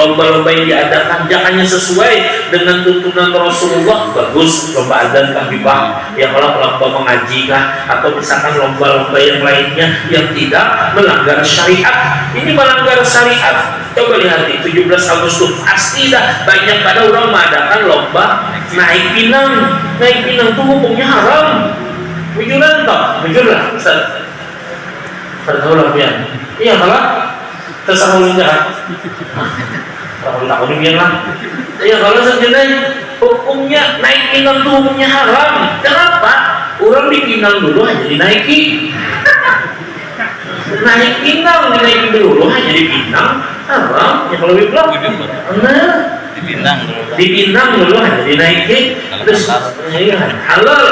lomba-lomba yang diadakan jangannya sesuai dengan tuntunan Rasulullah, bagus. Lomba adzan kah bibang, yang lomba mengaji kah, atau misalkan lomba-lomba yang lainnya yang tidak melanggar syariat. Ini melanggar syariat. Coba lihat di 17 Agustus pasti dah banyak pada orang mengadakan lomba naik pinang. Naik pinang itu hukumnya haram. Bujuran tak? Bujuran Ustaz. Tertahulah pian. Iya malah kesahulun jahat. Kalau tak boleh lah. Ya kalau sebenarnya hukumnya naik pinang itu hukumnya haram. Kenapa? Orang di pinang dulu hanya dinaiki. Naik pinang dinaiki dulu hanya di pinang haram. Ya kalau bilang, nah dipinang dulu hanya dinaiki. Terus halal.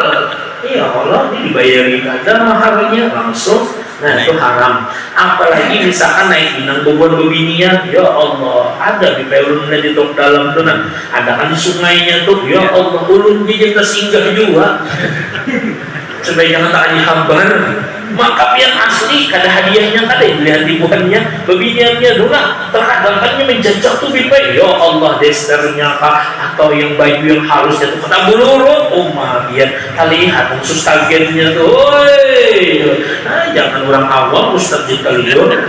Iya Allah ini dibayari ada maharnya langsung. Nah itu haram. Apalagi misalkan naik pinang bobon bebinian, ya Allah, ada di pelunnya di tok dalam tuh, nah ada kan sungainya tuh, ya Allah, ulun dia tersinggah juga. Supaya jangan tak dihambar. Maka yang asli kada hadiahnya kada dilihat ribuannya bebiniannya dona terkadang kan menjajak tuh bipai, ya Allah desternya kah atau yang baju yang halusnya tuh kata bulurut biar kali lihat khusus targetnya tuh, nah, jangan orang awam Ustaz kalian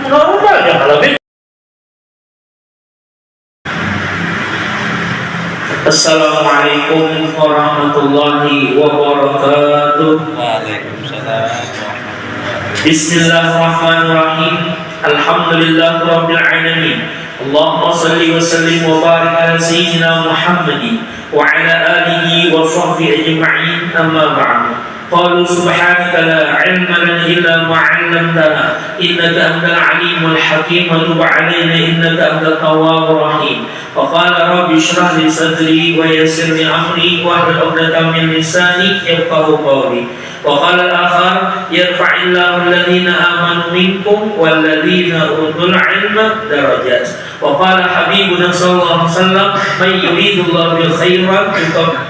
normal ya kalau Assalamualaikum warahmatullahi wabarakatuh. Waalaikumsalam. Bismillahirrahmanirrahim. Alhamdulillahirabbil alamin. Allahumma shalli wa sallim wa barik ala sayyidina Muhammadin wa ala alihi wa sahbihi ajma'in. Amma ba'du. Qalu subhanaka la 'ilma lana illa ma 'allamtana innaka antal 'alimul hakim wa tub 'alaina innaka antat tawwabur rahim. Wa qala rabbi shrah li sadri wa yassir li amri wahlul 'uqdatam min lisani yafqahu qawli. Wa qala al-akhar yarfa'illahu alladhina amanu minkum wal ladhina utul 'ilma darajat. Wa qala habibuna sallallahu alaihi wasallam man yuridullahu bil khairan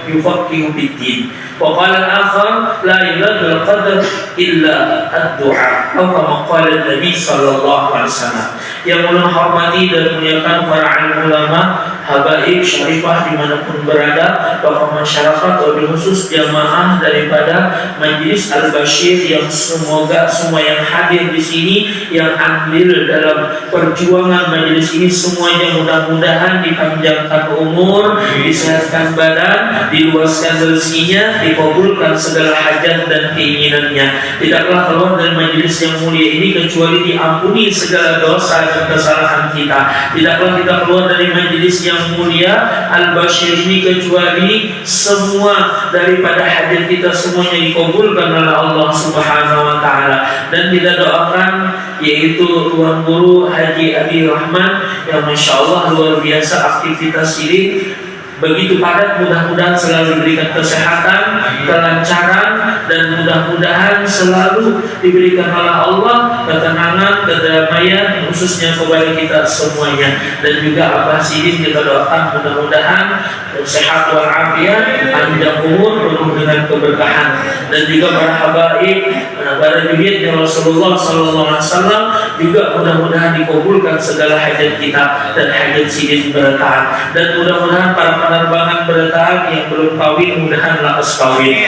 yufaqihu fid-din. Wa qala al-akhar la yuladul qadar illa ad-du'a. Atau kama qala Nabi sallallahu alaihi wasallam. Yang menghormati dan memuliakan para alim ulama, habaib syarifah dimanapun berada, tokoh masyarakat wabil khusus jamaah daripada Majelis Al-Bashir yang semoga semua yang hadir di sini yang andil dalam perjuangan majelis ini semuanya mudah-mudahan dipanjangkan umur, disehatkan badan, diluaskan rezekinya, dikabulkan segala hajat dan keinginannya. Tidaklah keluar dari majelis yang mulia ini kecuali diampuni segala dosa dan kesalahan kita. Tidaklah kita keluar dari majelis yang mulia Al-Bashir ini kecuali semua daripada hajat kita semuanya dikabulkan oleh Allah Subhanahu wa taala. Dan kita doakan yaitu Tuan Guru Haji Adi Rahman yang Masya Allah luar biasa aktivitas ini begitu padat, mudah-mudahan selalu diberikan kesehatan, kelancaran, dan mudah-mudahan selalu diberikan oleh Allah ketenangan, kedamaian, khususnya kepada kita semuanya. Dan juga Abah Sidin kita doakan mudah-mudahan sehat walafiat, panjang umur, penuh dengan keberkahan. Dan juga para habaib, para jurid Rasulullah SAW juga mudah-mudahan dikabulkan segala hajat kita dan hajat Sidin bertahan. Dan mudah-mudahan para penerbangan bertahan yang belum kawin mudahan lakas kawin,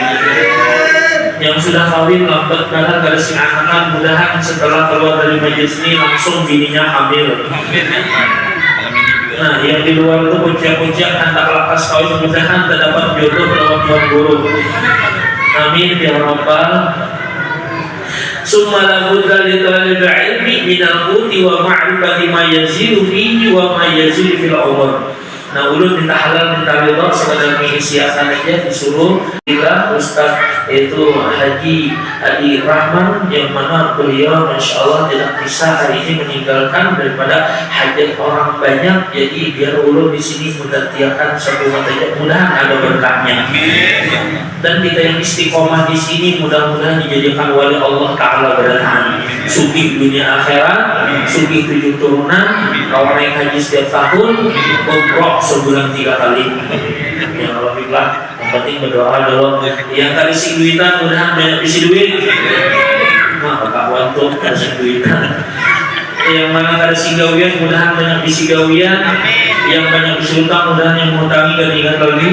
yang sudah kawin lambat banget dari si anak mudahan setelah keluar dari majelis ini langsung bininya hamil. Nah yang di luar itu kunciak-kunciak antak lakas kawin mudahan terdapat jodoh lewat Tuan Guru. Amin ya rabbal. Summa la budda li talibil ilmi minal quti wa ma'rifati ma yazilu fihi wa ma yazilu fil umur. Nah ulun minta halal minta ridho sekedar mengisiakan aja disuruh kita Ustaz itu Haji Adi Rahman yang mana beliau Masya Allah tidak bisa hari ini meninggalkan daripada hajat orang banyak, jadi biar ulun di sini menggantikan satu matanya mudahan ada berkahnya. Dan kita yang istiqomah di sini mudah-mudahan dijadikan wali Allah Taala bertahan. Sugih dunia akhirat, sugih 7 turunan, kawan naik haji setiap tahun, umroh sebulan 3 kali. Ya alhamdulillah, yang penting berdoa dulu. Yang tadi si duitan mudahan banyak isi duit. Nah, kawan tuh kasih duitan. yang mana ada sigawian mudahan banyak disigawian, yang banyak disutang mudahan yang mengutangi gak diingat lagi.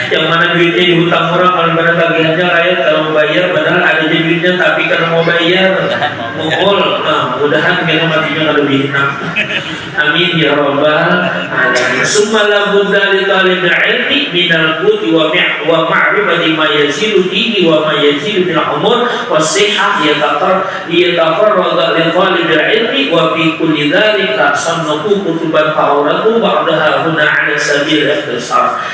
Yang mana duitnya dihutang orang kalau pada tagihannya rakyat kalau mau bayar padahal ada duitnya tapi karena mau bayar mukul. Mudahan kita matinya kalau dihina. Amin ya rabbal alamin. Summa la budda li talibil ilmi minal qut wa ma'rifati ma yazidu fihi wa ma yazidu fil umur was sihah yatafarrada li talibil ilmi wa fi kulli dhalika sannaku kutuban fa'uratu ba'daha huna 'ala sabil ikhtisar.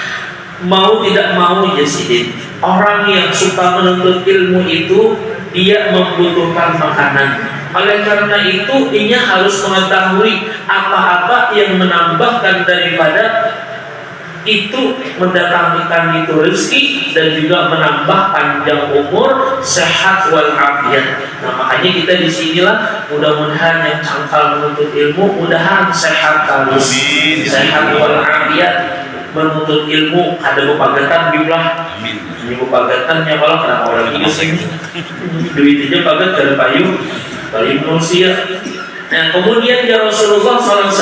Mau tidak mau Yazidin, orang yang suka menuntut ilmu itu dia membutuhkan makanan. Oleh karena itu ia harus mengetahui apa-apa yang menambahkan daripada itu mendatangkan itu rezeki dan juga menambah panjang umur, sehat wal afiat. Nah makanya kita di sinilah mudah-mudahan yang cangkal menuntut ilmu mudahan sehat terus, sehat wal afiat. Menuntut ilmu ada bepagatan biblah. Ini bepagatan yang malah kenapa orang ini sih duit aja pagat dari payung paling manusia. Nah kemudian ya Rasulullah SAW,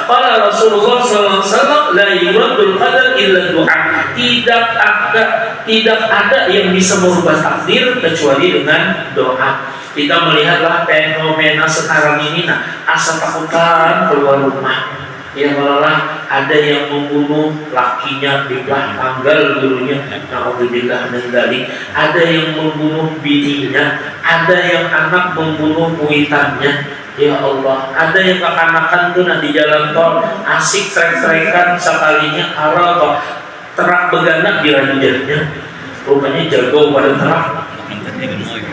para Rasulullah SAW la yuradul qadar illa du'a. Tidak ada yang bisa merubah takdir kecuali dengan doa. Kita melihatlah fenomena sekarang ini, asa takutan keluar rumah. Ya malah ada yang membunuh lakinya di tanggal dulunya, naudzubillah min dzalik. Ada yang membunuh bininya, ada yang anak membunuh kuitannya. Ya Allah, ada yang kekanakan tuh di jalan tol asik trek-trekan sekalinya arah terak beganak di ranjangnya. Rupanya jago pada terak.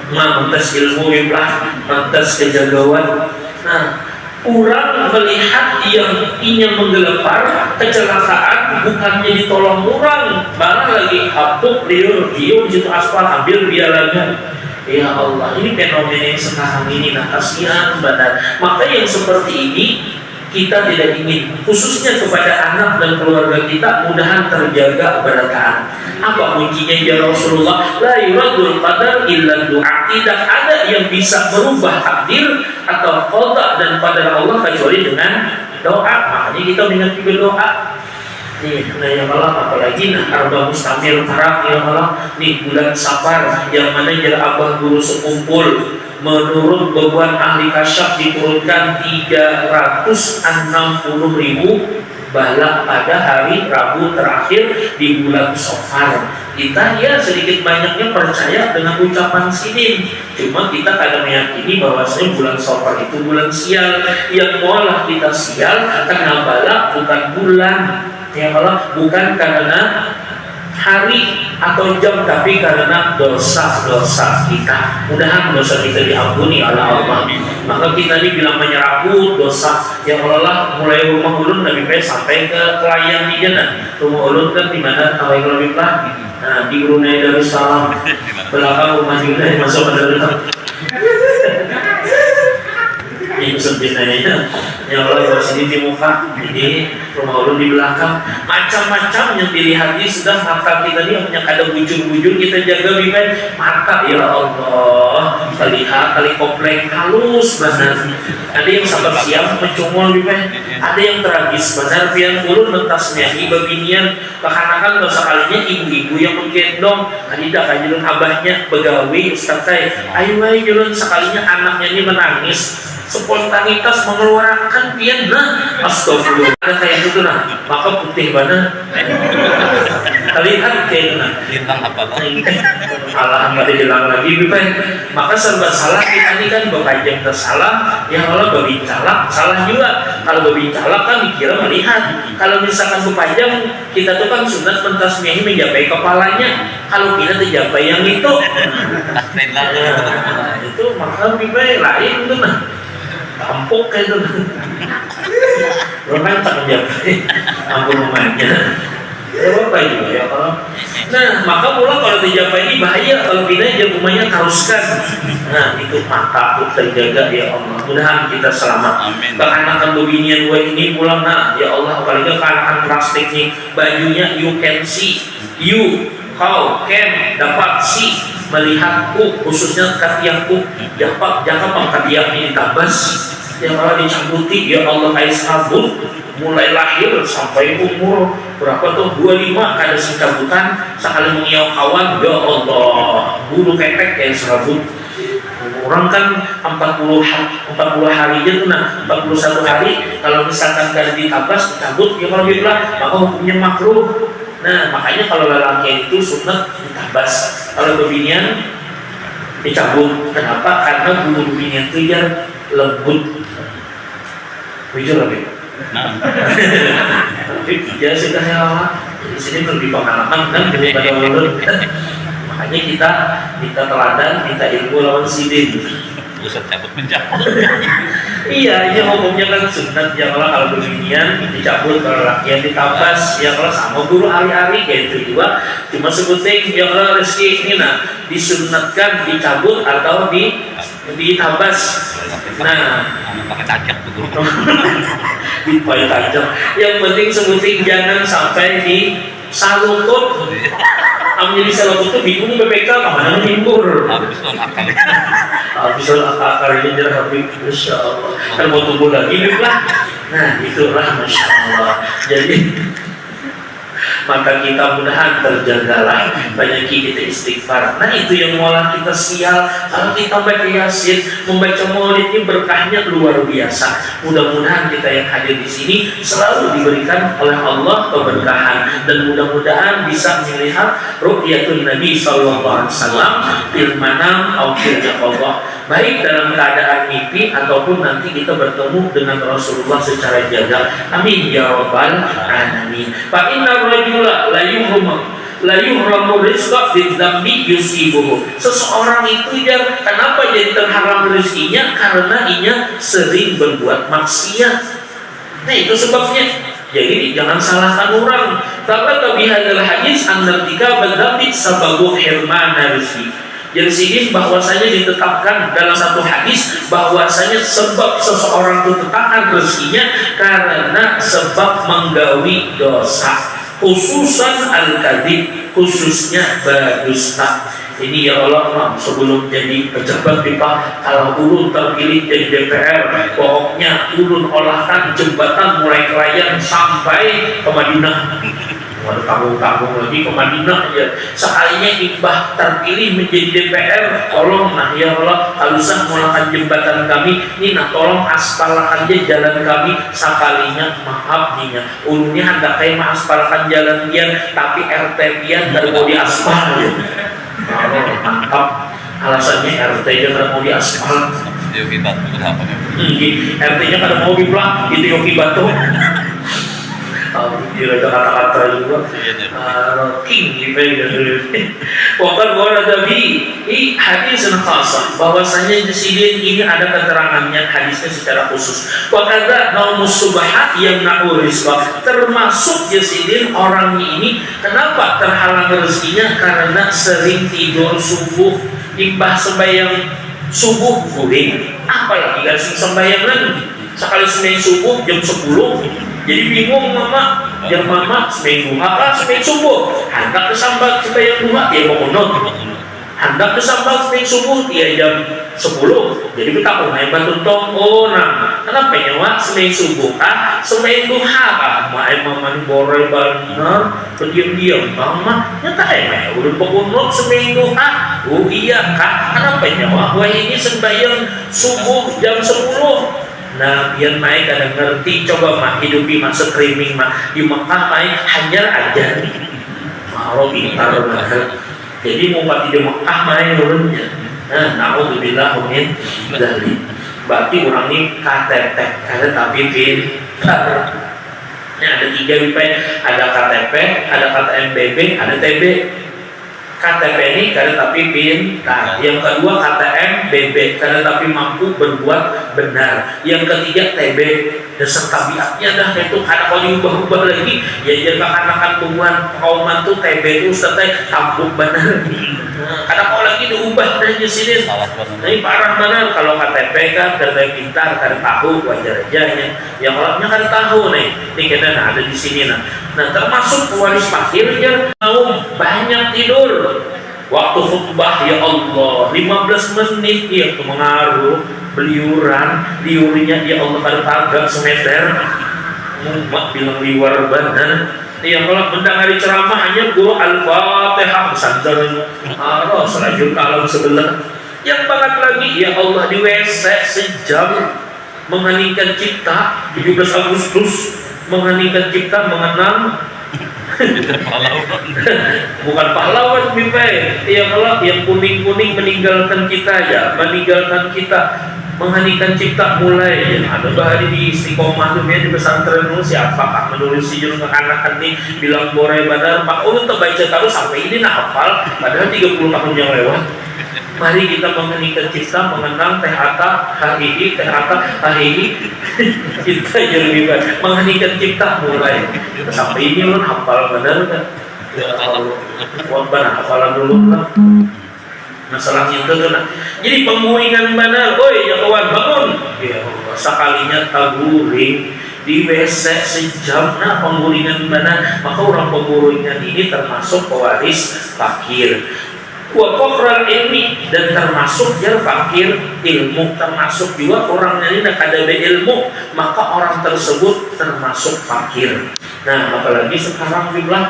Mantas ilmu iblah, mantas kejagauan. Nah, orang melihat yang ingin menggelepar kecelakaan bukannya ditolong orang, malah lagi hapuk liur di situ aspal ambil biaranya. Ya Allah, ini fenomena yang sekarang ini kasihan badan. Maka yang seperti ini kita tidak ingin, khususnya kepada anak dan keluarga kita, mudahan terjaga keberkahan. Apa kuncinya ya Rasulullah? La yuradul qadar illa du'a. Tidak ada yang bisa merubah takdir atau qada dan qadar Allah kecuali dengan doa. Makanya kita minat juga doa. Nih, yang malah apalagi arba mustamil karak yang malah nih bulan Safar yang mana jar abah guru sekumpul. Menurut beban ahli kasyaf diturunkan 360.000 balak pada hari Rabu terakhir di bulan Safar. Kita ya sedikit banyaknya percaya dengan ucapan sinin. Cuma kita kadang meyakini bahwasanya bulan Safar itu bulan sial. Yang malah kita sial karena balak bukan bulan. Ya malah bukan karena hari atau jam, tapi karena dosa-dosa kita. Mudahan dosa kita diampuni oleh Allah. Maka kita ini bilang menyerabut dosa yang Allah mulai rumah ulun Nabi Pes sampai ke Kelayang di Jannah. Rumah ulun kan di mana tahu yang lebih lah. Nah di Brunei Darussalam belakang rumah juga masuk ke dalam. Ini sebenarnya yang Allah sini di muka, jadi rumah ulun di belakang, macam-macam yang dilihatnya sudah mata kita ini punya ada bujur-bujur kita jaga bibir mata ya Allah, terlihat kali komplek halus benar. Ada yang sabar siap mencungol bibir, ada yang tragis benar. Pian ulun mentasnya ibu binian kekanakan dosa kalinya ibu-ibu yang menggendong, tidak kajulun abahnya begawi ustaz saya, ayo julun sekalinya anaknya ini menangis. Spontanitas mengeluarkan pian astagfirullah ada kayak gitu maka putih banget terlihat kayak lintang apa Allah nggak dihilang lagi maka serba salah kita ini kan berpanjang tersalah ya Allah berbicara salah juga. Kalau berbicara kan dikira melihat, kalau misalkan berpanjang kita tuh kan sunat mentasmiahi menjapai kepalanya, kalau kita terjapai yang itu itu maka lebih baik lain tuh tampuk kayak itu orang tak menjapai ampun rumahnya ya apa juga ya kalau maka pula kalau dijapai ini bahaya kalau pindah aja rumahnya teruskan. Nah itu mata tuh terjaga ya Allah, mudahan kita selamat. Kekanakan bebinian gue ini pulang ya Allah, apalagi kekanakan plastik nih bajunya you can see, you kau can dapat see melihatku, khususnya katiakku, jangan katiak ini tabas yang malah dicabuti. Ya Allah, kayak sabut mulai lahir sampai umur berapa tuh 25 kada cabutan sekali mengiau kawan. Ya Allah, bulu kepek kayak serabut. Orang kan 40 hari aja tuh, nah 41 hari kalau misalkan kada ditabas dicabut, ya kalau bilang maka hukumnya makruh. Nah makanya kalau lelaki itu sunat ditabas, kalau bebinian dicabut. Kenapa? Karena bulu bebinian itu biar lembut. Jujur lagi. Ya sudah ya, di sini lebih pengalaman kan daripada ulun. Makanya kita teladan, kita ilmu lawan sidin. Usah cabut mencabut. Iya, ini hukumnya kan sunat. Ya kalau beginian dicabut, kalau laki yang ditabas, ya kalau sama guru hari-hari kayak itu juga. Cuma sebutin ya kalau rezeki ini nah disunatkan dicabut atau ditabas. Nah, pakai tajak tuh guru. dipakai tajak. Yang penting sebutin jangan sampai di salutut. Ambil salutut itu bingung BPK kemana menghibur. Habis akal. Habis akar ini jelas habis, Masya Allah. Kan mau tumbuh lagi lah. Nah itulah Masya Allah. Jadi maka kita mudahan terjagalah, banyak kita istighfar. Nah itu yang malah kita sial kalau kita baca Yasin, membaca Maulid ini berkahnya luar biasa. Mudah-mudahan kita yang hadir di sini selalu diberikan oleh Allah keberkahan, dan mudah-mudahan bisa melihat ru'yatul Nabi sallallahu alaihi wasallam fil manam atau fil yaqظah, baik dalam keadaan mimpi ataupun nanti kita bertemu dengan Rasulullah secara jaga. Amin ya rabbal alamin. Fa inna rajula la yuhramu rizqa bidzambi yusibuhu. Seseorang itu kenapa jadi terharam rezekinya? Karena ia sering berbuat maksiat. Nah itu sebabnya. Jadi jangan salahkan orang. Tapi bihadzal hadis annartika badzambi sababu hirmana rizqi. Yang sini bahwasanya ditetapkan dalam satu hadis bahwasanya sebab seseorang itu tertahan rezekinya karena sebab menggawi dosa, khususan al-kadhib, khususnya berdusta. Ini ya Allah, sebelum jadi pejabat pipa, kalau ulun terpilih jadi DPR, pokoknya ulun olahkan jembatan mulai Krayan sampai ke Madinah. Waduh, tanggung-tanggung lagi ke Madinah aja. Sekalinya Iqbah terpilih menjadi DPR, tolong nah ya Allah, halusah melakukan jembatan kami ini, nah tolong aspalkan aja jalan kami. Sekalinya maaf nih ya, ulunnya hendak kayak mengaspalkan jalan dia, tapi RT dia tidak mau diaspal ya. Mantap, alasannya RT nya tidak mau diaspal. Yogi Batu kenapa ya? RT nya kada mau diplak, itu Yogi Batu. Dia ada kata-kata juga king gitu. Waktu gua ada di hadis yang khasah bahwasanya disini ini ada keterangannya hadisnya secara khusus. Wakada naumus subahat yang na'ur rizqa, termasuk jasidin orang ini kenapa terhalang rezekinya? Karena sering tidur subuh, imbah sembahyang subuh guling, apalagi kan sembahyang lagi sekali sembahyang subuh jam 10. Jadi bingung mama, jam mama sembahyang duha kah sembahyang subuh, hendak kesambat sembahyang duha dia mau kunut, hendak kesambat sembahyang subuh dia jam 10. Jadi kita mau naik batu tong, oh nah kenapa nyawa sembahyang subuh kah sembahyang duha kah? Mama ini borai benar, berdiam-diam mama nyata udah pekunut sembahyang duha. Oh iya kah, kenapa nyawa wah ini sembahyang subuh jam 10. Nah biar naik kadang ngerti, coba mah hidupi mah streaming mah di Mekah naik hajar aja mau pintar banget. Jadi mau pati di Mekah main urunnya. Nah naudzubillah min dzalik. Berarti orang ini KTP ada tapi pintar. Ini ada 3 WP, ada KTP, ada KTMBB, ada TB. KTP ini kada tapi pintar. Yang kedua KTM BB, kada tapi mampu berbuat benar. Yang ketiga TB, dasar tabiatnya dah itu kada kau diubah-ubah lagi. Ya jadi akan tumbuhan kauman tuh TB itu setelah tampuk benar. Kada kau lagi diubah dari sini. Ini parah benar kalau KTP kan kada pintar, kada tahu wajar aja ya. Yang orangnya kada tahu nih. Ini kita ada di sini nah. Nah termasuk pewaris fakir ya mau banyak tidur. Waktu khutbah ya Allah 15 menit ya tuh mengaruh beliuran liurnya ya Allah pada tagak semeter mak bilang liwar badan ya kalau mendengar ceramahnya guru Al-Fatihah pesantren Allah serajut alam sebelah yang banget lagi ya Allah di WC sejam mengheningkan cipta 17 Agustus mengheningkan cipta mengenang bukan pahlawan Bipai ya kalau yang kuning-kuning meninggalkan kita ya meninggalkan kita mengheningkan cipta mulai ya. Ada bahari di istiqomah tuh di pesantren dulu siapa menulis si jurung anak nih bilang borai badar Pak ulun terbaca tahu sampai ini nah hafal padahal 30 tahun yang lewat. Mari kita mengheningkan cipta mengenang teh ata HII teh ata HII kita yang lebih baik mengheningkan cipta mulai sampai ini ulun hafal benar kan ya Allah wabana hafalan dulu kan masalahnya itu tuh nah jadi penguingan benar oi ya kawan bangun ya Allah sekalinya taburing di WC sejam nah penguringan benar maka orang penguringan ini termasuk pewaris fakir wa qofral ilmi dan termasuk jar fakir ilmu termasuk juga orang ini nak ada ilmu maka orang tersebut termasuk fakir. Nah apalagi sekarang jumlah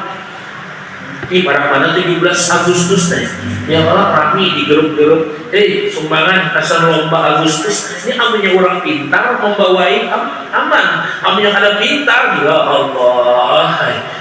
di pada mana 17 Agustus nih yang malah rame di grup-grup sumbangan kasar lomba Agustus ini amanya orang pintar membawai aman amanya ada pintar ya Allah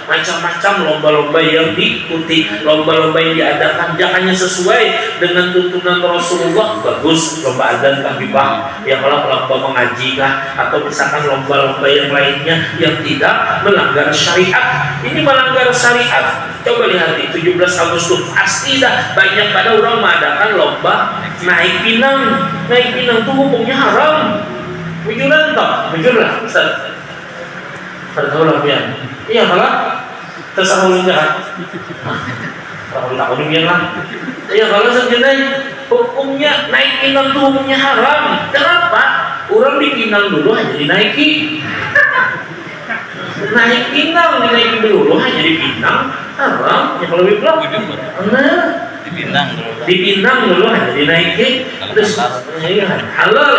macam-macam lomba-lomba yang diikuti lomba-lomba yang diadakan jangannya sesuai dengan tuntunan Rasulullah bagus lomba adzan kah bibang yang malah lomba mengaji kah atau misalkan lomba-lomba yang lainnya yang tidak melanggar syariat ini melanggar syariat. Coba lihat di 17 Agustus pasti dah banyak pada orang mengadakan lomba naik pinang tuh hukumnya haram bujuran tak bujuran Ustaz tahu lah pian iya malah tersahulun jahat kalau tak udah lah iya kalau sebenarnya hukumnya naik pinang tuh hukumnya haram kenapa orang dipinang dulu hanya dinaiki naik pinang dinaikin dulu hanya dipinang haram ya kalau bilang nah dipinang dulu hanya dinaikin terus halal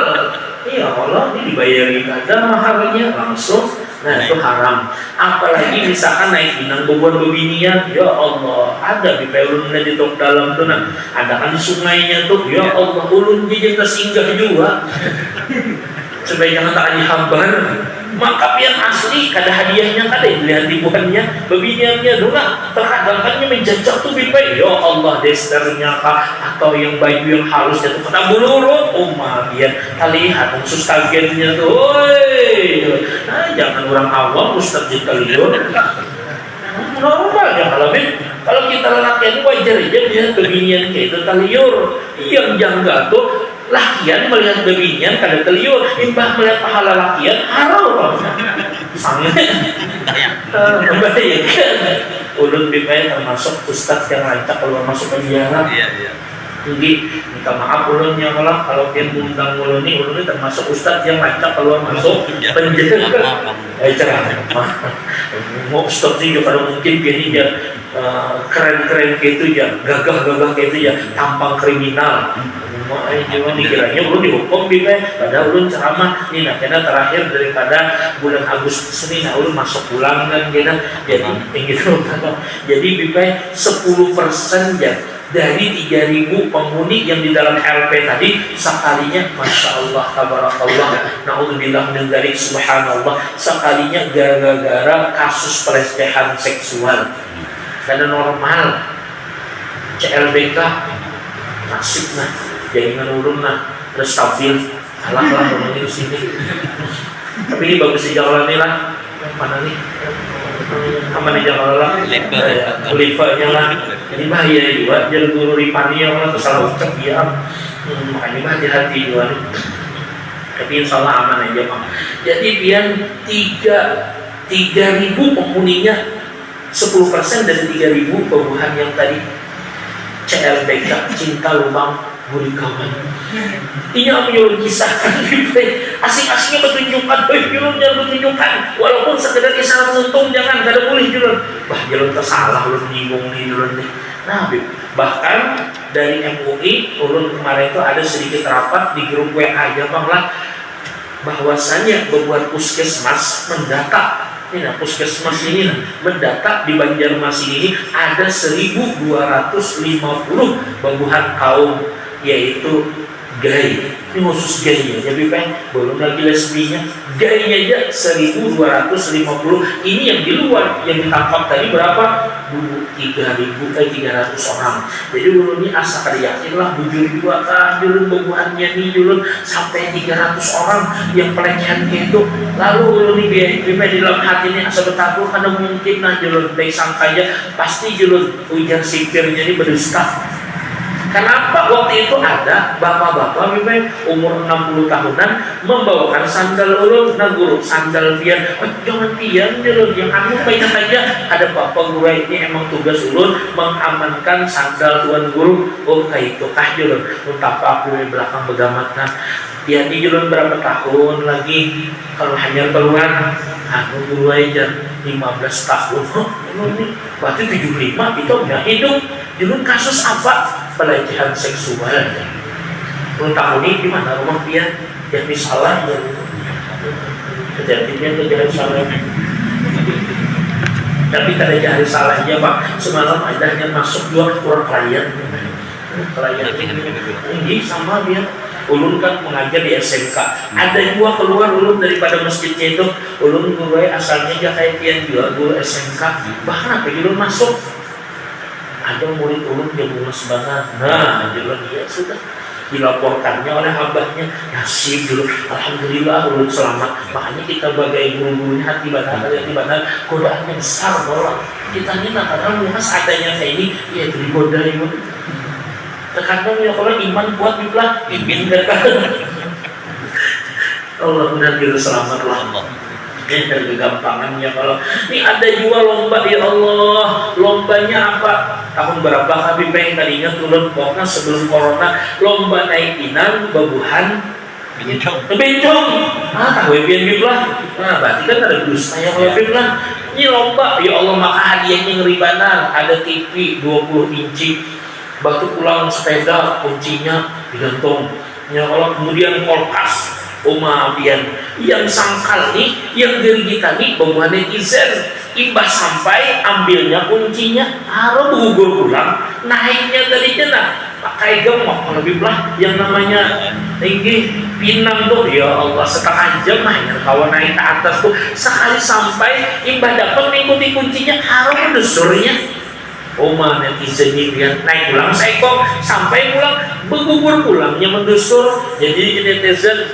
iya Allah ini dibayari ada maharnya langsung nah itu haram apalagi misalkan naik pinang bebuan bebinian ya Allah ada di pelunnya di tok dalam tuh nah ada kan di sungainya tuh ya Allah ulun jadi tersinggah juga supaya jangan tak dihambar maka yang asli kada hadiahnya kada dilihat ribuannya bebiniannya dona terkadang kan menjajak tuh bipai ya Allah desternya kah atau yang baju yang halus itu kada bulurut dia lihat khusus kagetnya tuh nah, jangan orang awam ustaz jikaliun normal ya kalau kita lelaki wajar aja dia bebinian kayak itu taliur yang jangga tuh lakian melihat bebinian kada teliur imbah melihat pahala lakian haram sangat bahaya ulun bipai termasuk ustaz yang lancak keluar masuk penjara jadi minta maaf ulun yang malah kalau dia mengundang ulun ini termasuk ustaz yang lancak keluar masuk penjara ceramah mau ustaz juga kalau mungkin dia ini keren-keren kayak itu ya gagah-gagah kayak itu ya tampang kriminal jangan dikiranya ulun dihukum bipai padahal ulun ceramah ini nah kena terakhir daripada bulan Agustus ini nah ulun masuk pulang kan kena jadi gitu jadi bipai 10% ya dari 3.000 penghuni yang di dalam LP tadi sekalinya Masya Allah tabarakallah na'udzubillah min dzalik subhanallah sekalinya gara-gara kasus pelecehan seksual karena normal CLBK nasib nah jaringan ulun nah terus stabil kalah lah rumahnya di sini tapi ini bagus di jalan ini lah mana nih aman di jalan lah livernya lah ini bahaya juga jadi guru ripani yang lah kesalahan ucap ya makanya bah hati-hati juga tapi insya Allah aman aja Pak jadi biar 3.000 penghuninya 10% dari 3.000 pembuahan yang tadi CLBK cinta lubang buri kawan ini apa yang kisahkan asing-asingnya bertunjukkan bertunjukkan walaupun sekedar kisah untung jangan kada boleh jual bah jalan tersalah lu menyinggung nih jual nih Nah, bahkan dari MUI ulun kemarin itu ada sedikit rapat di grup WA aja Bang lah, bahwasanya beberapa puskesmas mendata ini nah, puskesmas ini nah, mendata di Banjarmasin ini ada 1.250 babuhan kaum, yaitu gay. Ini khusus gaynya, jadi belum lagi lesbinya. Gaynya aja 1.250. Ini yang di luar yang ditangkap tadi berapa? 300 orang. Jadi dulu ini asa kada yakin lah bujur juga kan dulu babuhannya nih dulu sampai 300 orang yang pelecehan itu. Lalu dulu nih biar di dalam hati ini asa bertakut karena mungkin nah dulu baik sangkanya pasti dulu ujar sipirnya ini berdusta. Kenapa waktu itu ada bapak-bapak umur 60 tahunan membawakan sandal ulun, nah guru sandal pian, jangan pian ulun, yang anu banyak aja. Ada bapak guru ini emang tugas ulun mengamankan sandal tuan guru. Oh kayak itu kah ulun, utapa aku di belakang begamat nah. Dia di ulun berapa tahun lagi kalau hanya keluar, aku guru aja 15 tahun. Oh, ini berarti 75 itu nggak hidup. Dulu kasus apa? Pelecehan seksual. Menurut tahun ini di mana rumah dia? Jadi salah dan kejadiannya kejadian salah. Tapi kada jadi salahnya Pak. Semalam adanya masuk dua orang klien. Klien ini sama dia. Ulun kan mengajar di SMK. Ada dua keluar ulun daripada masjidnya itu. Ulun gue asalnya aja kayak tian juga guru SMK. Bahkan apa ulun masuk? Ada murid ulun yang lulus banget. Nah, jadi dia sudah dilaporkannya oleh abahnya. Nasib dulu, alhamdulillah ulun selamat. Makanya kita bagai guru-gurunya hati badan godaannya besar bahwa kita ini kadang luas adanya kayak ini, ya itu digodai pun. Terkadang ya kalau iman kuat juga, imin dekat. Allah benar kita selamat lah. Ini dari kegampangannya kalau ini ada juga lomba ya Allah, lombanya apa? Tahun berapa kami pengen tadinya turun pokoknya sebelum corona lomba naik pinang babuhan bencong tahu bib lah. Nah berarti kan ada dusta yang lebih lah. Ini lomba ya Allah, maka hadiahnya ngeri banar. Ada TV 20 inci, batu pulang sepeda kuncinya digantung ya Allah, kemudian kulkas Umabian yang sangkal nih, yang gerigita nih babuhan netizen imbas sampai ambilnya kuncinya harus gugur pulang, naiknya dari jenah pakai gemuk lebih belah yang namanya tinggi pinang tuh ya Allah setengah jam nah kawan naik ke atas tuh sekali sampai imbas dapat mengikuti kuncinya harus mendesurnya. Oma netizen yang naik pulang seekor sampai pulang bergugur pulangnya mendusur. Jadi netizen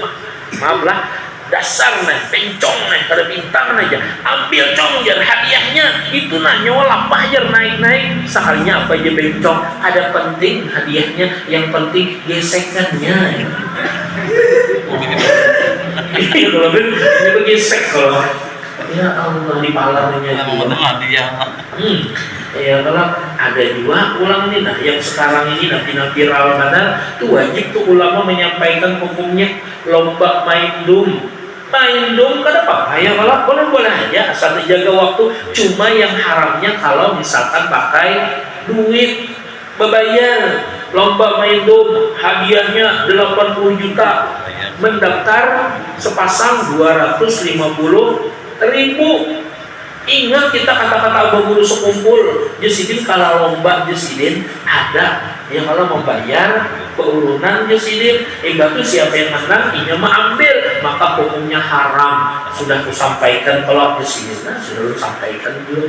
maaf lah dasar nih pencong nih kada bintang aja ambil cong jar hadiahnya itu nah nyola apa jar naik sekalinya apa aja bencong ada penting hadiahnya yang penting gesekannya. Iya kalau itu gesek kalau ya Allah di palarnya dia. Ya kalau ada juga ulang nih nah yang sekarang ini nanti viral mana tuh wajib tuh ulama menyampaikan hukumnya lomba main dum kan apa ya kalau boleh aja asal dijaga waktu, cuma yang haramnya kalau misalkan pakai duit berbayar. Lomba main dum hadiahnya 80 juta, mendaftar sepasang 250.000. Ingat kita kata-kata Abah Guru sekumpul Jesidin kalau lomba Jesidin ada yang kalau membayar keurunan Jesidin itu siapa yang menang ini mah ambil, maka hukumnya haram. Sudah kusampaikan kalau Jesidin nah sudah lu sampaikan dulu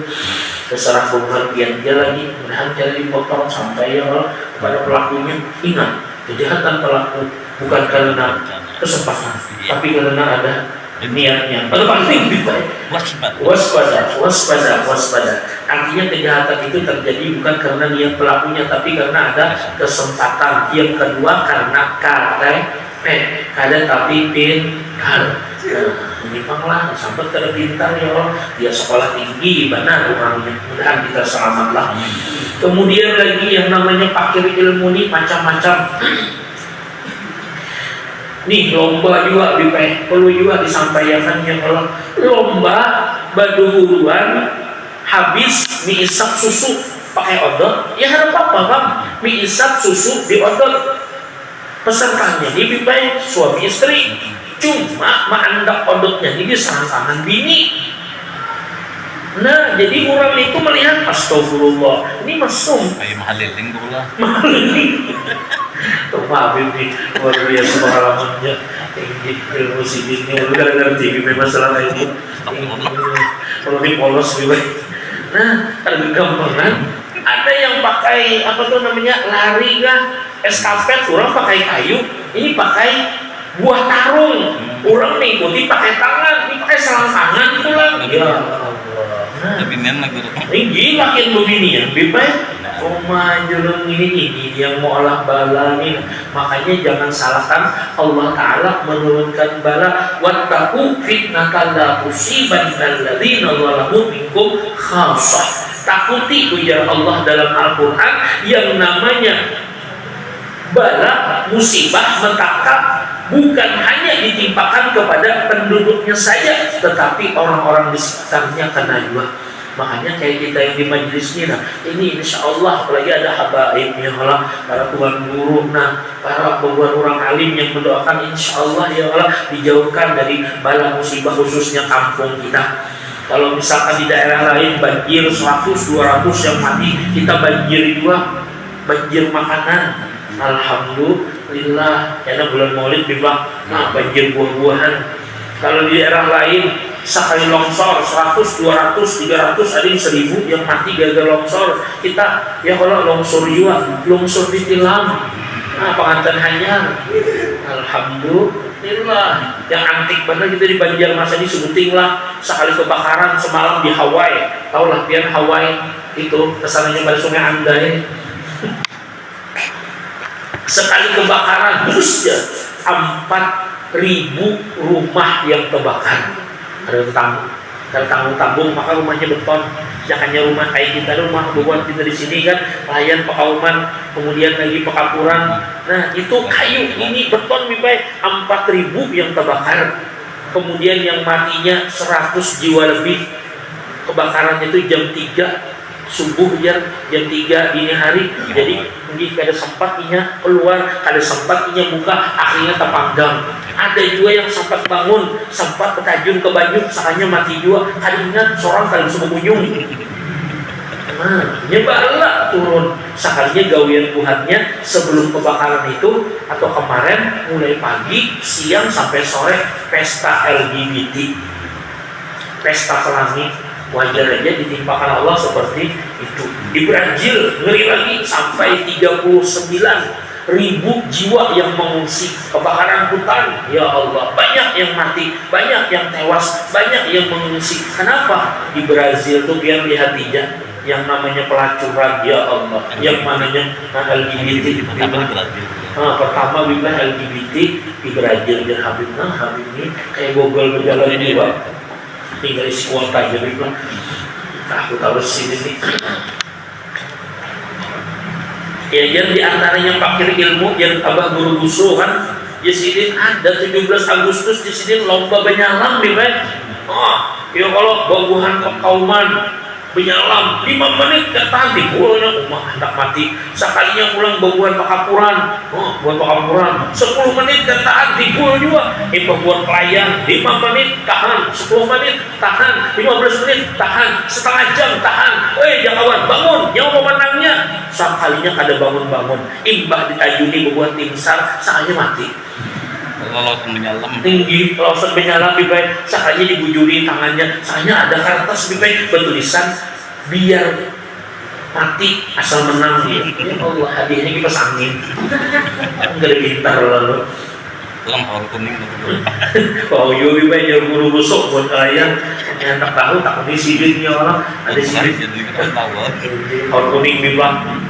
terserah kemudian dia lagi mudahan jadi dipotong sampai ya Allah kepada pelakunya. Ingat kejahatan pelaku bukan karena kesempatan tapi karena ada niatnya. Pada penting waspada. Artinya kejahatan itu terjadi bukan karena niat pelakunya, tapi karena ada kesempatan. Yang kedua karena kada tapi pintar. Ini panglah sampai terpintar ya Allah. Dia sekolah tinggi benar orangnya. Mudahan kita selamatlah. Kemudian lagi yang namanya pakir ilmu ini macam-macam. Nih lomba juga perlu juga disampaikan ya kalau lomba baduhuruan habis mie isap susu pakai odot, ya ada apa-apa bang, mie instan susu di odot, pesertanya ini baik suami istri, cuma mandak odotnya ini sangan-sangan bini. Nah, jadi orang itu melihat astagfirullah, ini mesum. Ay mahaliling ko lah. Mahaliling. Maaf ini luar biasa pengalamannya. Tinggi ilmu sidiknya, lu gara-gara TV masalah itu. Kalau ini polos juga. Nah, ada gampangan. Ada yang pakai apa tuh namanya lari kah, estafet, orang pakai kayu, ini pakai buah tarung. Orang mengikuti pakai tangan, ini pakai selang tangan pulang. Ya Allah. Tapi niyan naguro. Tinggi makin begini ya, bebas. Rumah julung ini yang mau olah bala ini. Makanya jangan salahkan Allah Ta'ala menurunkan bala. Wattaqu fitnatan la tusibanna alladziina zalamu minkum khassah. Takuti ujar Allah dalam Al-Quran yang namanya bala, musibah, metaka bukan hanya ditimpakan kepada penduduknya saja, tetapi orang-orang di sekitarnya kena juga. Makanya kayak kita yang di majelis ini, nah ini insya Allah apalagi ada habaib ya Allah, para tuan guru, nah para pembuat orang alim yang mendoakan insya Allah ya Allah dijauhkan dari bala musibah khususnya kampung kita. Kalau misalkan di daerah lain banjir 100-200 yang mati, kita banjir juga, banjir makanan. Alhamdulillah, karena bulan Maulid bilang, nah banjir buah-buahan. Kalau di daerah lain sekali longsor 100, 200, 300, ada yang 1000 yang mati gagal longsor. Kita ya kalau longsor juga, longsor di tilam. Nah pengantin hanya, alhamdulillah. Yang antik benar kita di Banjarmasin ini sebuting lah sekali kebakaran semalam di Hawaii. Tahu lah pian Hawaii itu kesananya pada Sungai Andai. Sekali kebakaran terus ya 4.000 rumah yang terbakar. Ada tanggung-tanggung maka rumahnya beton. Jangannya rumah kayak kita, rumah buat kita di sini kan layan Pekauman, kemudian lagi Pekapuran. Nah itu kayu, ini beton lebih 4.000 yang terbakar. Kemudian yang matinya 100 jiwa lebih. Kebakarannya itu jam 3 subuh jam 3 dini hari. Jadi mungkin kada sempat inya keluar, kada sempat inya buka, akhirnya terpanggang. Ada juga yang sempat bangun, sempat ketajun ke banyu, sakanya mati juga. Kada ingat seorang kada bisa mengunjung. Nah, nyebarlah turun. Sekalinya gawian Tuhannya sebelum kebakaran itu atau kemarin mulai pagi, siang sampai sore pesta LGBT, pesta pelangi. Wajar aja ditimpakan Allah seperti itu. Di Brazil ngeri lagi sampai 39.000 jiwa yang mengungsi kebakaran hutan. Ya Allah, banyak yang mati, banyak yang tewas, banyak yang mengungsi. Kenapa? Di Brazil tuh biar lihat aja yang namanya pelacuran, ya Allah, yang mananya LGBT. Pertama bilang LGBT di Brazil dan Habib ini kayak Google berjalan juga. Tinggal isi kuota aja gitu. Aku tahu sini nih. Ya yang diantaranya pakir ilmu yang abah guru busru kan. Di sini ada 17 Agustus di sini lomba benyalam nih Pak. Ya kalau buah-buahan Pekauman benyalam 5 menit gak tahan dipulnya umah hendak mati. Sekalinya pulang buah-buahan Pekapuran, buat Pekapuran 10 menit gak tahan dipul juga. Buat pelayan 5 menit tahan, 10 menit tahan, 15 menit tahan, setengah jam tahan. Ya kawan bangun, yang pemenangnya sekalinya kada bangun-bangun. Imbah ditajuni buat tim SAR, sakanya mati. Lolosan menyalam Tinggi, lolosan menyalam lebih baik. Sakanya dibujuri tangannya, sakanya ada kertas lebih baik bertulisan biar mati asal menang dia. Ya Allah, hadiahnya kipas angin. Enggak ada pintar lalu. lang hawal kuning Oh iya lebih baik jauh guru busuk buat kalian yang tak tahu tak di sidinnya orang ada sidin hawal kuning bilang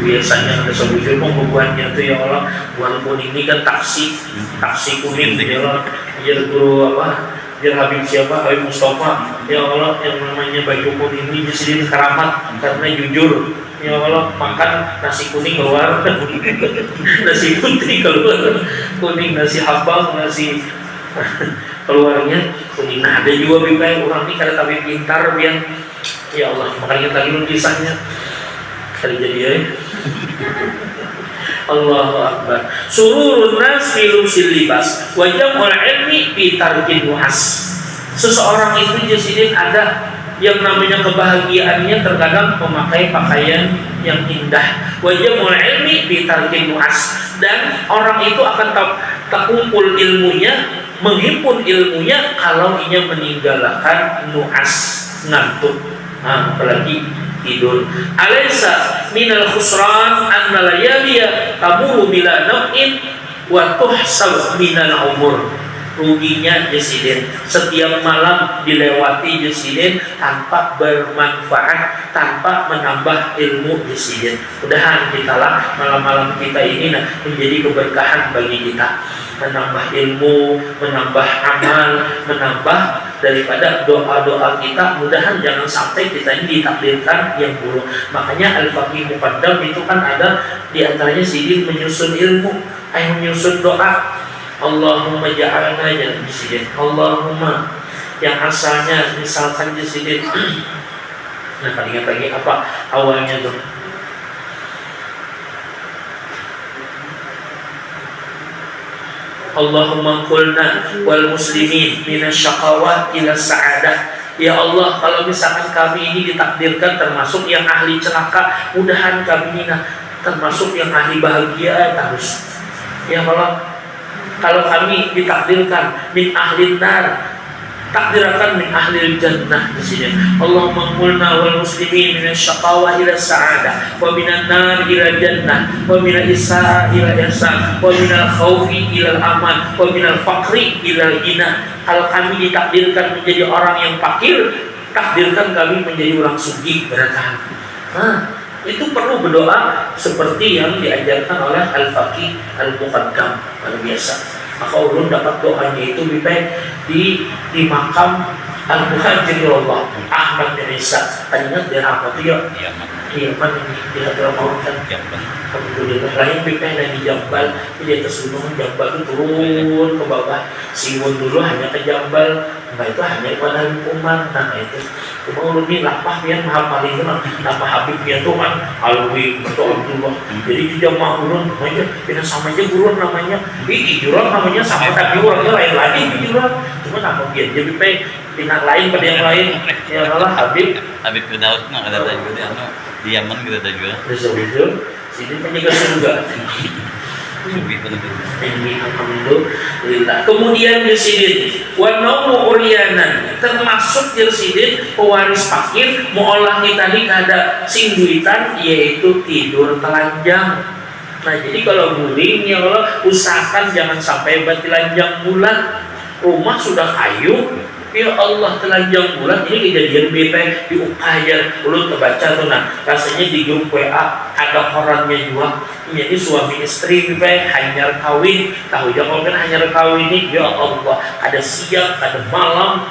biasanya ada sebujur mau buahnya tuh ya Allah buah kuning ini kan taksi kuning ya Allah jadi guru apa jadi Habib siapa Habib Mustafa ya Allah yang namanya baju kuning ini disini keramat karena jujur ya Allah makan nasi kuning keluar nasi putih keluar kuning nasi habang nasi keluarnya kuning. Nah ada juga bimbang orang ini kada tapi pintar biar ya Allah makanya tadi lu kisahnya terjadi ya. Allahu Akbar. Sururun nas fi lusil libas wa jam'ul ilmi fi tarkin nu'as. Seseorang itu jasidin ada yang namanya kebahagiaannya terkadang memakai pakaian yang indah. Wa jam'ul ilmi fi tarkin nu'as. Dan orang itu akan terkumpul ilmunya, menghimpun ilmunya kalau ia meninggalkan nu'as, ngantuk. Apalagi tidur. Alaysa minal khusran anna layaliya tamuru bila naw'in wa tuhsab minal umur. Ruginya jasidin, setiap malam dilewati jasidin tanpa bermanfaat, tanpa menambah ilmu jasidin. Mudahan kitalah malam-malam kita ini menjadi keberkahan bagi kita, menambah ilmu, menambah amal, menambah daripada doa-doa kita. Mudahan jangan sampai kita ini ditakdirkan yang buruk. Makanya al-faqih muqaddam itu kan ada di antaranya sidin menyusun ilmu, menyusun doa. Allahumma ja'alna ya sidin. Allahumma yang asalnya misalkan sidin. Nah, ingat lagi apa awalnya tuh? Allahumma qulna wal muslimin minasyaqawat ila sa'adah. Ya Allah, kalau misalkan kami ini ditakdirkan termasuk yang ahli celaka, mudahan kami ini termasuk yang ahli bahagia terus. Ya Allah, kalau kami ditakdirkan min ahli nar, takdirkan min ahli jannah di sini. Allahumma qulna wal muslimin minasyaqawat ila sa'adah wa minan nar ila jannah wa minal isaa ila ihsan wa minal khaufi ila aman wa minal faqri ila ghina. Kalau kami ditakdirkan menjadi orang yang fakir, takdirkan kami menjadi orang sugih, berkah. Itu perlu berdoa seperti yang diajarkan oleh Al-Faqih Al-Muqaddam, luar biasa. Maka ulun dapat doanya itu di makam Al-Muhajirullah Ahmad bin Isa. Ingat dia apa tuh ya? Yaman ini di Hadramaut kan. Alhamdulillah lain bipeh dan di Jambal, di atas gunung Jambal itu turun ke bawah. Siwon dulu hanya ke Jambal, nah itu hanya pada Umar. Nah itu cuma ulun ini lapah biar maha paling itu nama Habibnya tuh kan Alwi atau Abdullah. Jadi di jamaah ulun namanya beda sama aja gurun namanya. Juran namanya sama tapi orangnya lain lagi juran. Cuma nama dia jadi bipeh pindah lain pada yang lain. Ya Allah Habib Firdaus mah ada juga di Yaman kita ada juga. Betul. Sini penjaga surga. Ini alhamdulillah. Kemudian jersidin wa naumu uryanan, termasuk jersidin pewaris fakir muolah kita ni kada sing duitan, yaitu tidur telanjang. Nah jadi kalau guling ya Allah usahakan jangan sampai telanjang bulan. Rumah sudah kayu, ya Allah telanjang bulan. Ini kejadian BP di Ukayan, ulun kebaca tuh rasanya di grup WA ada korannya juga. Jadi suami istri BP hanyar kawin, tahu jangan kan hanyar kawin ini, ya Allah ada siang ada malam,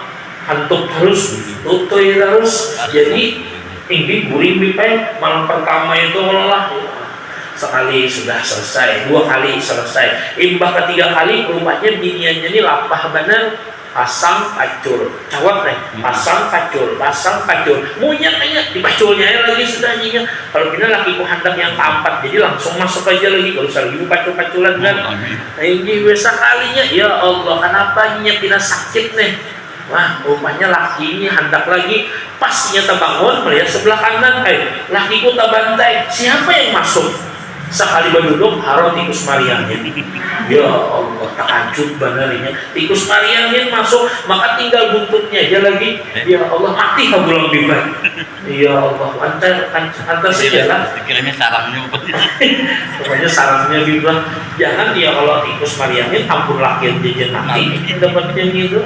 hantuk terus, tutuy terus. Jadi ini guring BP malam pertama itu olah sekali sudah selesai, dua kali selesai, imbah ketiga kali rupanya biniannya ini lapah benar, pasang kacur, cawat nih, pasang kacur, munya kayaknya dipaculnya lagi sudah nyinya. Kalau kita laki ku handak yang keempat, jadi langsung masuk aja lagi, kalau usah lagi pacul-paculan kan. Nah ini biasa kalinya, ya Allah kenapa nyinya sakit nih? Wah, rupanya laki ini hendak lagi pas nyata bangun melihat sebelah kanan, lakiku tak bantai, siapa yang masuk? Sekali berduduk haro tikus Mariamin. Ya Allah takjub benernya. Tikus Mariamin masuk, maka tinggal buntutnya aja lagi. Ya Allah mati kabulang bibir. Ya Allah antar sejalan. Kiranya sarangnya pokoknya sarangnya bibir. Jangan dia kalau tikus Mariamin ampun laki jajan mati. Dapatnya gitu.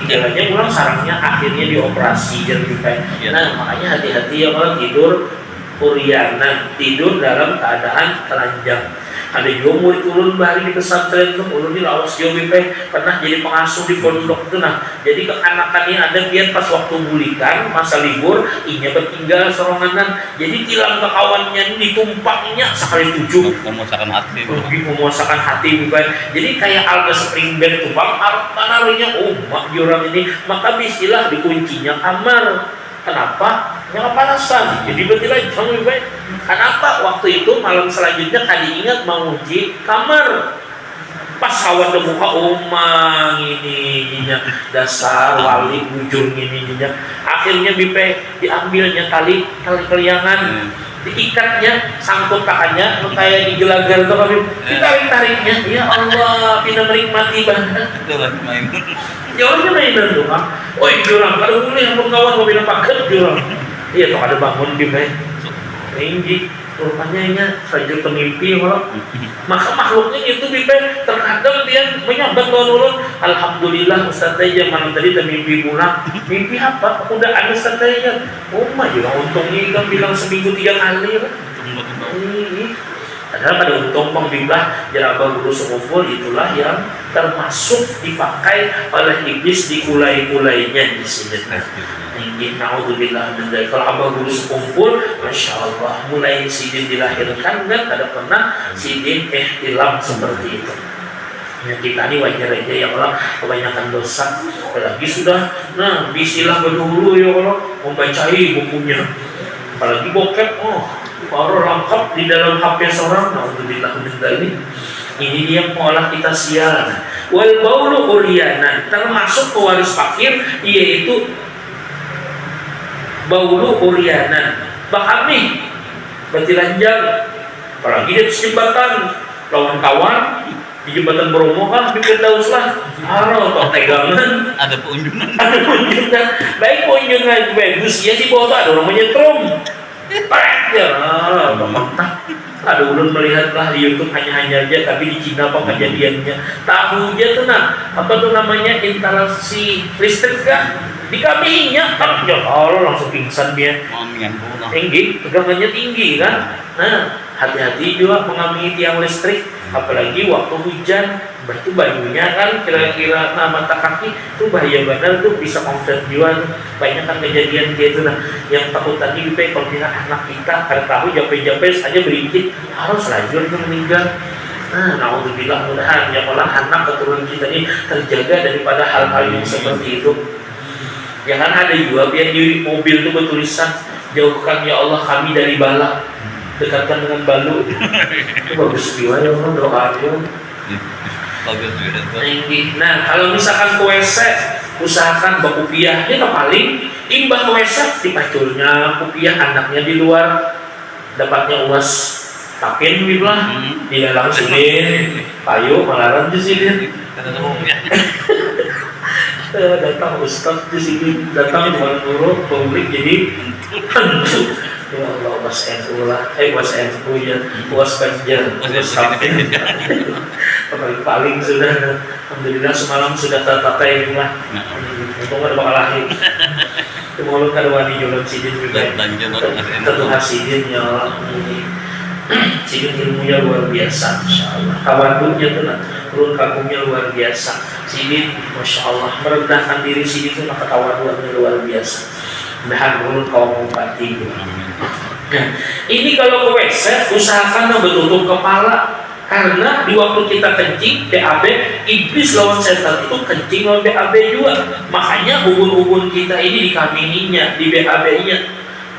Tinggalnya pulang sarangnya akhirnya dioperasi jadi bibir. Nah makanya hati-hati ya kalau tidur uryanan, tidur dalam keadaan telanjang. Ada juga murid ulun bahari di pesantren tuh, ulun di lawas jauh pernah jadi pengasuh di pondok tuh. Nah jadi kekanakannya ada biar pas waktu bulikan masa libur inya bertinggal seronganan, jadi tilang ke kawannya ditumpangnya sekali 7 memuasakan hati jadi kayak alga spring bed tumpang tanarinya mak jurang ini, maka bisilah dikuncinya kamar. Kenapa? yang kepanasan. Jadi betul lagi kamu lebih baik. Kenapa waktu itu malam selanjutnya kali ingat mau uji kamar. Pas kawan muka omang ininya dasar wali ujung ininya. Akhirnya bipe diambilnya tali keliangan, diikatnya sangkut tangannya kayak digelagar tuh kami ditarik-tariknya. Ya Allah, tidak menikmati banget. Jauhnya mainan tuh kan. Oi jurang, ada dulu yang kawan mau bilang paket jurang. Iya tuh ada bangun bipe tinggi. Rupanya saja pemimpi kalau maka makhluknya itu bipe terkadang dia menyambat ulun. Alhamdulillah Ustaz aja malam tadi termimpi pulang. Mimpi apa? Udah ada Ustaz aja. Oh mah juga untungnya kan bilang seminggu 3 kali kan. Padahal pada untung pembiblah jarabah guru sekumpul itulah yang termasuk dipakai oleh iblis di kulai-kulainya di sini. Tinggi, naudzubillah min dzalik. Kalau abah guru sekumpul, masya Allah, mulai sidin dilahirkan kan ada pernah sidin ihtilam seperti itu. Ya kita ini wajar aja ya Allah, kebanyakan dosa. Apalagi sudah, nah bisilah berdulu ya Allah, membacai bukunya. Apalagi bokep, baru lengkap di dalam HP seorang. Naudzubillah min dzalik. Ini dia mengolah kita sial. Wal baulu uryanan, termasuk pewaris fakir, yaitu baulu uryanan, bahami berarti lanjang. Apalagi di jembatan lawan kawan di jembatan Bromo kan bikin daus lah atau tegangan ada pengunjungan baik pengunjungan bagus ya di bawah tuh ada orang menyetrum ya ada ulun melihatlah di YouTube hanya aja tapi di Cina apa kejadiannya tahu aja tuh apa tuh namanya instalasi listrik kah di kaminya kan ya Allah langsung pingsan dia tinggi tegangannya tinggi kan. Nah hati-hati juga mengamini tiang listrik apalagi waktu hujan berarti bayunya kan kira-kira mata kaki itu bahaya benar tuh bisa konflik juga. Banyak kan kejadian kayak itu. Nah yang takut tadi kita kalau anak kita karena tahu jape-jape saja berikit harus lajur itu meninggal. Nah naudzubillah mudahan ya Allah anak keturunan kita ini terjaga daripada hal-hal yang seperti itu. Jangan ada juga biar di mobil itu bertulisan jauhkan ya Allah kami dari bala, dekatkan dengan balu. Itu bagus juga ya Allah doanya. Nah kalau misalkan ke WC usahakan bawa kupiah. Ini paling imbah ke WC dipacurnya kupiah anaknya di luar dapatnya uas takin wiblah di dalam sini payu malaran di sini. Datang ustaz di sini datang bukan guru publik jadi hantu. Ya Allah was NU lah, was NU ya, was Ganjar, was Kapten. Paling sudah, alhamdulillah semalam sudah tertata lah. Untung ada bakal lahir. Kemudian kada wani jualan sidin juga. Tentu hasidin ya Allah. Sidin ilmunya luar biasa, insyaallah. Kawannya tuh turun kagumnya luar biasa. Sidin, masya Allah, merendahkan diri sidin itu maka kawannya luar biasa. Mudahan turun kaum bupati. Nah, ini kalau ke WC usahakan bertutup kepala karena di waktu kita kencing BAB iblis lawan setan itu kencing lawan BAB juga. Makanya ubun-ubun kita ini dikamininya, di BAB-nya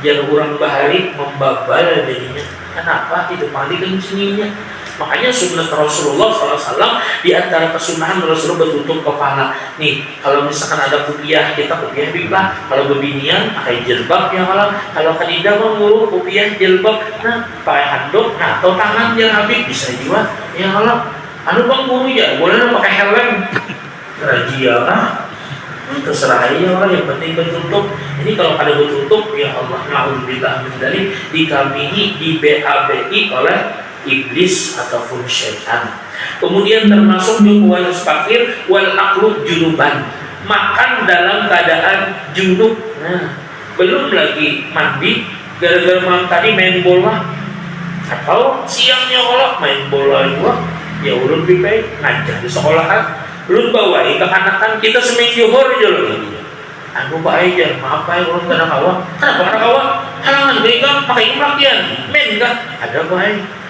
jangan kurang bahari membabal jadinya. Kenapa? Itu mandi kencinginya. Makanya sunnah Rasulullah SAW di antara kesunahan Rasulullah bertutup kepala. Nih, kalau misalkan ada kupiah, kita kupiah biblah. Kalau bebinian, pakai jilbab ya kalau kanida mengurus kupiah jilbab, nah pakai handuk, nah atau tangan yang habis bisa juga. Ya Allah, anu bang guru ya, boleh pakai helm. Rajia lah. Terserah aja Allah, yang penting bertutup. Ini kalau ada bertutup, ya Allah, naudzubillah min dzalik, dikamini, di BABI oleh iblis ataupun syaitan. Kemudian termasuk wal fakir wal aqlu junuban, makan dalam keadaan junub. Nah, belum lagi mandi gara-gara malam tadi main bola atau siangnya olah main bola juga. Ya ulun lebih ngajar di sekolahan, belum bawain kekanakan kita seminggu juhur aja loh. Anu baik aja, maaf baik ulun kena kawan. Kenapa kena kawan? Halangan mereka pakai kematian, main kan? Ada baik.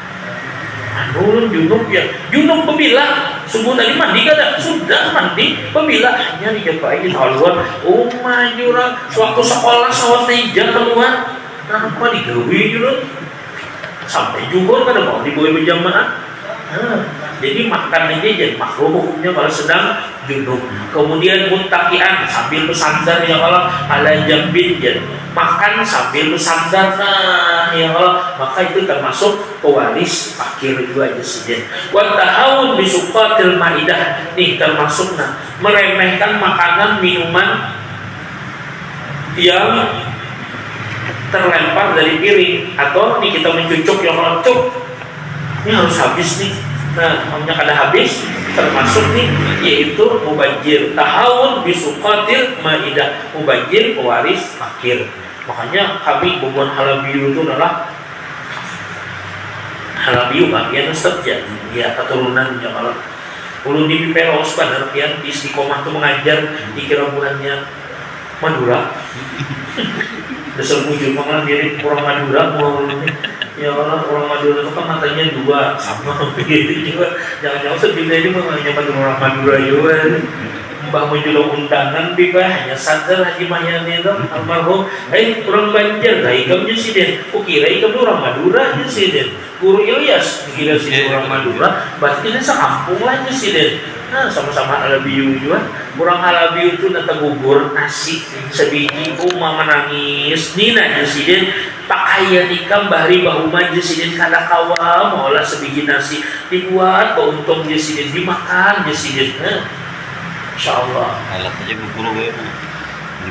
Ulun junub ya, junub pembila. Subuh tadi mandi kada, sudah mandi pembila. Hanya dijapai di luar. Oh majura, sewaktu sekolah sawat teja keluar. Apa digawe junub? Sampai juhur kada mau dibawa berjamaah. Jadi makan aja jadi makruh hukumnya kalau sedang junub. Kemudian muntakian sambil bersandar ya kalau ala jambin ya. Makan sambil bersandar ya kalau maka itu termasuk pewaris fakir juga aja sih. Wa tahawun bi suqatil maidah nih termasuk meremehkan makanan minuman yang terlempar dari piring atau nih kita mencucuk yang melecuk. Ini harus habis nih. Nah, namanya kada habis termasuk nih yaitu mubajir. Tahawun bisuqatil maidah, mubajir pewaris fakir. Makanya kami bubuan halabiyu itu adalah halabiyu bagian Ustaz ya keturunan ya kalau ulun di Peros pada pian di istiqomah itu mengajar di kirabuannya Madura. Dasar mujur malah mirip orang Madura mau ya orang Madura itu kan matanya dua sama begitu juga. Jangan-jangan sebila ini menganyakan orang Madura juga. Mbah menjual undangan bibah hanya sadar Haji Mahyani itu almarhum. Orang Banjar lah ikamnya sih den. Kira ikam orang Madura aja sih den. Guru Ilyas kira sih orang Madura. Berarti ini sekampung lah aja sih den. Nah sama-sama halabiyu juga. Orang halabiyu itu nanti gugur nasi sebiji umma menangis. Nina aja sih den. Pakaian ikam bahari bahu manja sih den kada kawa maulah sebiji nasi dibuat bau untung aja sih den dimakan aja sih den. Insyaallah. Alat aja guru gue.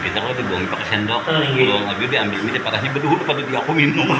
Kita kalau dibuang pakai sendok, kalau ngambil diambil mie parahnya berdua pada dia aku minum.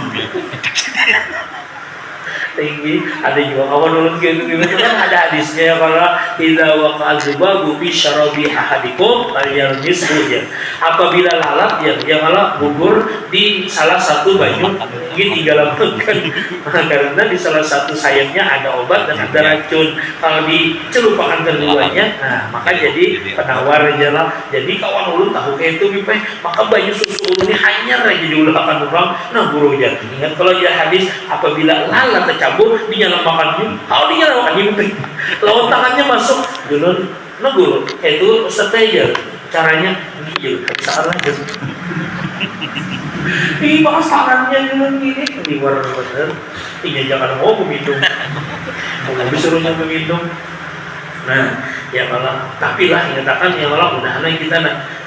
Tinggi ada juga kawan ulun gitu kan ada hadisnya ya kalau idza waqa'al zubabu fi syarabi ahadikum falyarmishu ya. Apabila lalat ya kalau gugur di salah satu baju mungkin tinggal kan karena di salah satu sayapnya ada obat dan ada racun. Kalau dicelupkan keduanya nah maka jadi penawar aja lah. Jadi kawan ulun tahu kayak itu bipeh maka baju susu ulun ini hanya aja diulahkan orang nah guru aja. Ingat kalau dia hadis apabila lalat cabur dinyalakan kalau dinyalakan lawan tangannya masuk dulu guru itu strategi caranya gigil salah gitu ini bahas tangannya dulu gini di luar bener ini jangan mau meminum mau disuruhnya meminum nah ya malah tapi lah nyatakan ya malah mudah-mudahan kita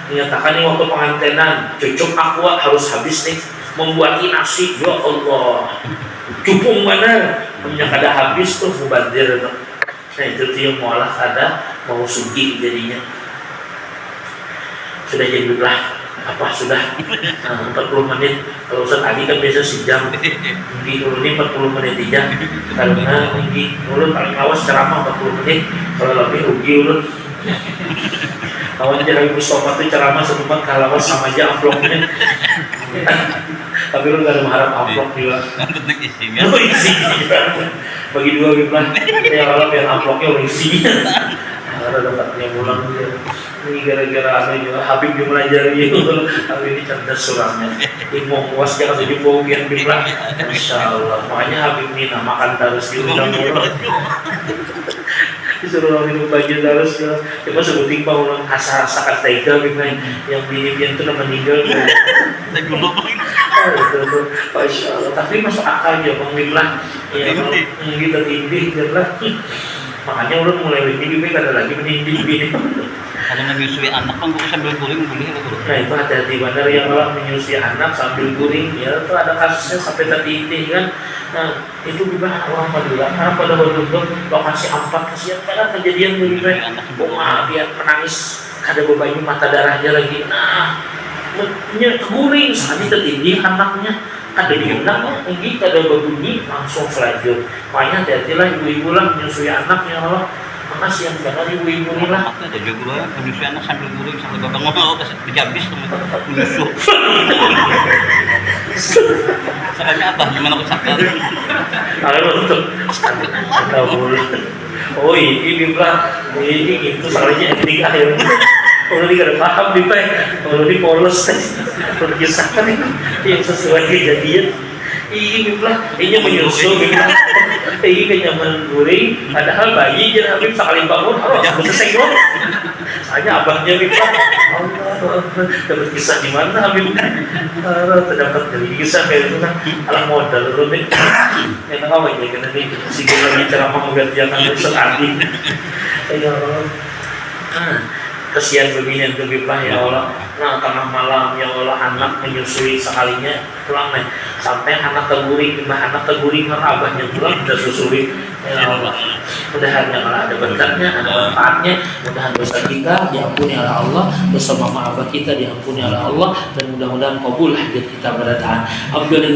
nyatakan ini waktu pengantenan cucuk aqua harus habis nih membuat nasi ya Allah cupung benar punya kada habis tuh mubadir tuh. Nah itu tuh yang mualah ada mau sugi jadinya sudah jadi lah apa sudah 40 menit kalau Ustaz Adi kan biasa sejam ini dulu ini 40 menit aja karena ini ulun paling lawas ceramah 40 menit kalau lebih rugi ulun kawan jalan Mustafa tuh ceramah setempat kalawas sama aja amplopnya tapi lu gak ada mengharap amplop juga penting isinya bagi dua biblah ya kalau biar amplopnya udah isinya ada dapatnya pulang dia ini gara-gara ada juga Habib yang belajar gitu Habib ini cerdas surahnya ilmu puas jangan jadi bau biar biblah Masya Allah makanya Habib ini makan terus di undang mulut disuruh orang minum baju terus cuma sebutin pak orang asa-asa tega yang bini-bini itu udah meninggal Masya Allah tapi masuk akal ya Bang Biblah ya kita tindih lah makanya orang mulai ini juga ada lagi menindih bini kalau menyusui anak kan gue sambil guling boleh nah itu hati-hati benar yang malah menyusui anak sambil guling ya itu ada kasusnya sampai tertindih kan nah itu juga orang Madura karena pada waktu itu lokasi ampat kasihan pada kejadian lebih baik dia menangis ada bebanyu mata darahnya lagi nah guring saat tertindih anaknya ada diundang lagi ada berbunyi langsung selanjut makanya hati-hatilah ibu-ibu lah menyusui anaknya Allah makasih yang benar ibu-ibu ini lah ada juga menyusui anak sambil guring sambil babang mau pas dijabis menyusuh caranya apa gimana usahakan kalau untuk oh ini itu salahnya ending akhirnya kalau dia ada paham nih pak kalau dia polos kalau kisahkan yang sesuai kejadian Iya lah, ini menyusul bilang, ini kenyaman guring, padahal bayi jadi Habib sekali bangun, harus selesai dong. Soalnya abahnya bilang, Allah, dapat kisah di mana Habib? Terdapat dari kisah kayak itu kan, alam modal rumit. Yang tahu aja kan nanti si kita bicara mengerjakan besar adik. Ya Allah. Kesian begini Habib lah ya Allah. Nah tengah malam ya Allah anak menyusui sekalinya pulang nih sampai anak teguring, anak teguring karena abahnya pulang udah susui. Ya Allah, mudahan yang ada berkatnya, ada manfaatnya, mudahan dosa kita diampuni oleh Allah, dosa mama abah kita diampuni oleh Allah, dan mudah-mudahan kabul hajat kita pada taat. Abdul